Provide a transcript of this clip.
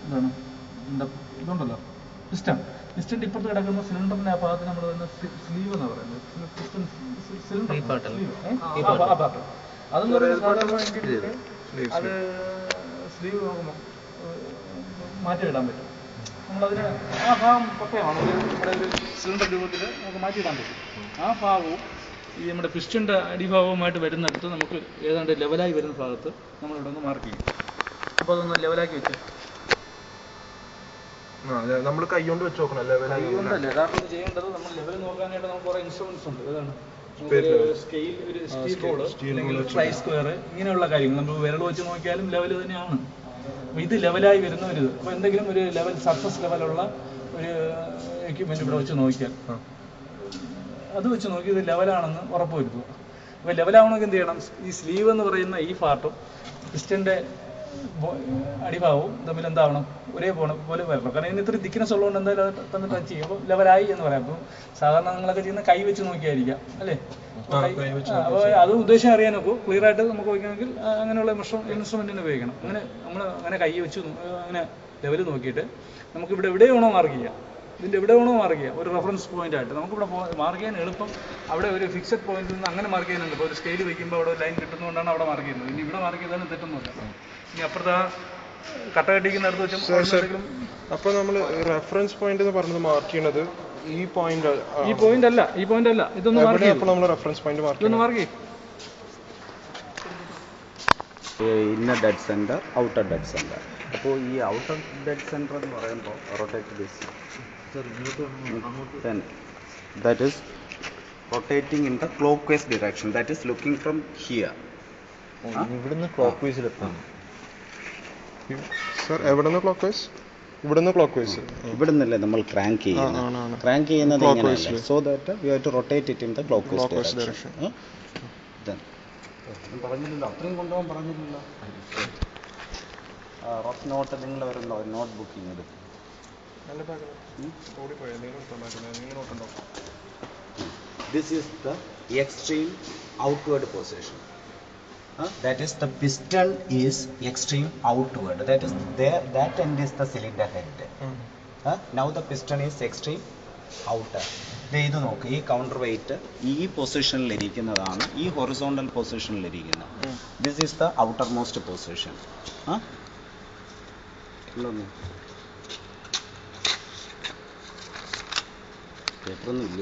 എന്താണ് ഇതുണ്ടല്ലോ പിസ്റ്റൻ്റെ ഇപ്പുറത്ത് കിടക്കുന്ന സിലിണ്ടറിൻ്റെ ആ ഭാഗത്ത് നമ്മൾ തന്നെ സ്ലീവ് എന്നാണ് പറയുന്നത്. പിസ്റ്റൺ സിലിണ്ടർ ആ പാർട്ട് അതെന്ന് പറയുന്നത് സാധാരണ ഇന്ത്യയിൽ അത് സ്ലീവ് നോക്കുമ്പോൾ മാറ്റിയിടാൻ പറ്റും. നമ്മളതിന് ആ ഭാഗം പ്രത്യേകമാണ് നമ്മുടെ ഒരു സിലിണ്ടർ രൂപത്തിൽ നമുക്ക് മാറ്റിയിടാൻ പറ്റും. ആ ഭാഗവും ഈ നമ്മുടെ പിസ്റ്റൻ്റെ അടിഭാഗവുമായിട്ട് വരുന്നിടത്ത് നമുക്ക് ഏതാണ്ട് ലെവലായി വരുന്ന ഭാഗത്ത് നമ്മളിവിടെ ഒന്ന് മാർക്ക് ചെയ്യും. അപ്പോൾ അതൊന്ന് ലെവലാക്കി വെച്ച് നമ്മൾ കൈ കൊണ്ട് വെച്ച് നോക്കണം. കൈകൊണ്ടല്ല യഥാർത്ഥത്തിൽ ചെയ്യേണ്ടത്. നമ്മൾ ലെവൽ നോക്കാനായിട്ട് നമുക്ക് കുറേ ഇൻസ്ട്രുമെന്റ്സ് ഉണ്ട്. ഏതാണ് സ്കെയിൽ, ഒരു സ്റ്റീൽ റോഡ്, അല്ലെങ്കിൽ ട്രൈ സ്ക്വയർ, ഇങ്ങനെയുള്ള കാര്യങ്ങൾ നമ്മൾ വിരൽ വെച്ച് നോക്കിയാലും ലെവൽ തന്നെയാണ്. അപ്പോൾ ഇത് ലെവലായി വരുന്ന ഒരു ഇത്. അപ്പോൾ എന്തെങ്കിലും ഒരു ലെവൽ സർഫസ് ലെവലുള്ള ഒരു എക്യുപ്മെൻറ്റ് ഇവിടെ വെച്ച് നോക്കിയാൽ അത് വെച്ച് നോക്കി ഇത് ലെവലാണെന്ന് ഉറപ്പ് വരുത്തുക. അപ്പോൾ ലെവലാവണമെങ്കിൽ എന്ത് ചെയ്യണം? ഈ സ്ലീവ് എന്ന് പറയുന്ന ഈ പാർട്ടും പിസ്റ്റൻ്റെ അടിഭാഗവും തമ്മിൽ എന്താവണം? പോലെ വരണം. കാരണം ഇതിന് ഇത്ര തിക്നെസ് ഉള്ളതുകൊണ്ട് എന്തായാലും അത് തമ്മിൽ ടച്ച് ചെയ്യും. അപ്പോൾ ലെവലായി എന്ന് പറയാം. അപ്പോൾ സാധാരണ നിങ്ങളൊക്കെ ചെയ്യുന്ന കൈ വെച്ച് നോക്കിയായിരിക്കാം അല്ലേ? അപ്പോൾ അത് ഉദ്ദേശം അറിയാനൊക്കെ ക്ലിയർ ആയിട്ട് നമുക്ക് വയ്ക്കണമെങ്കിൽ അങ്ങനെയുള്ള ഇൻസ്ട്രുമെൻറ്റിന് ഉപയോഗിക്കണം. അങ്ങനെ കൈ വെച്ച് അങ്ങനെ ലെവൽ നോക്കിയിട്ട് നമുക്കിവിടെ എവിടെ വേണോ മാർക്ക് ചെയ്യാം. ഇതിൻ്റെ എവിടെ വേണോ മാർക്ക് ചെയ്യാം. ഒരു റെഫറൻസ് പോയിന്റ് ആയിട്ട് നമുക്കിവിടെ മാർക്ക് ചെയ്യാൻ എളുപ്പം. അവിടെ ഒരു ഫിക്സഡ് പോയിന്റിൽ നിന്ന് അങ്ങനെ മാർക്ക് ചെയ്യാനുണ്ട്. ഇപ്പോൾ ഒരു സ്കെയിൽ വയ്ക്കുമ്പോൾ അവിടെ ലൈൻ കിട്ടുന്നതുകൊണ്ടാണ് അവിടെ മാർക്ക് ചെയ്യുന്നത്. ഇനി ഇവിടെ മാർക്ക് ചെയ്താലും തെറ്റൊന്നുമില്ല. ഇനി അപ്പുറത്ത് ആ കട്ട കെട്ടിക്കുന്നിടത്ത് വെച്ചും. അപ്പോൾ നമ്മൾ റെഫറൻസ് പോയിന്റ് എന്ന് പറഞ്ഞത് മാർക്ക് ചെയ്യണത് ഈ പോയിന്റ് അല്ല ഇതൊന്ന് മാർക്ക് ചെയ്യും. അപ്പോൾ നമ്മൾ റെഫറൻസ് പോയിന്റ് മാർക്ക് ചെയ്യും. Inner dead centre, outer dead centre. അപ്പോൾ ഈ ഔട്ടർ ഡെഡ് സെന്റർ എന്ന് പറയുമ്പോൾ rotate this, then that is rotating in the clockwise direction, that is looking from here. ഇവിടുന്ന് ക്ലോക്ക് വൈസിലെത്താം സർ. എവിടുന്ന് ക്ലോക്ക് വൈസ്? ഇവിടുന്നല്ലേ നമ്മൾ ക്രാങ്ക് ചെയ്യുന്നത് ഇങ്ങനെയല്ലേ? So that we have to rotate it in the clockwise direction. പറഞ്ഞില്ലല്ലോ, അത്രയും കൊണ്ടുപോകാൻ പറഞ്ഞില്ലല്ലോ. റഫ് നോട്ട് നിങ്ങൾ ഒരു നോട്ട് ബുക്കിംഗ് എടുക്കും. This is the extreme outward position. That is, the piston is extreme outward. That is, that end is the cylinder head. Now the piston is extreme outer. ഇത് നോക്ക്, ഈ counter wait ഈ പൊസിഷനിൽ ഇരിക്കുന്നതാണ്, ഈ horizontal പൊസിഷനിൽ ഇരിക്കുന്നത്. This is the outer most position. പേപ്പറൊന്നും ഇല്ല.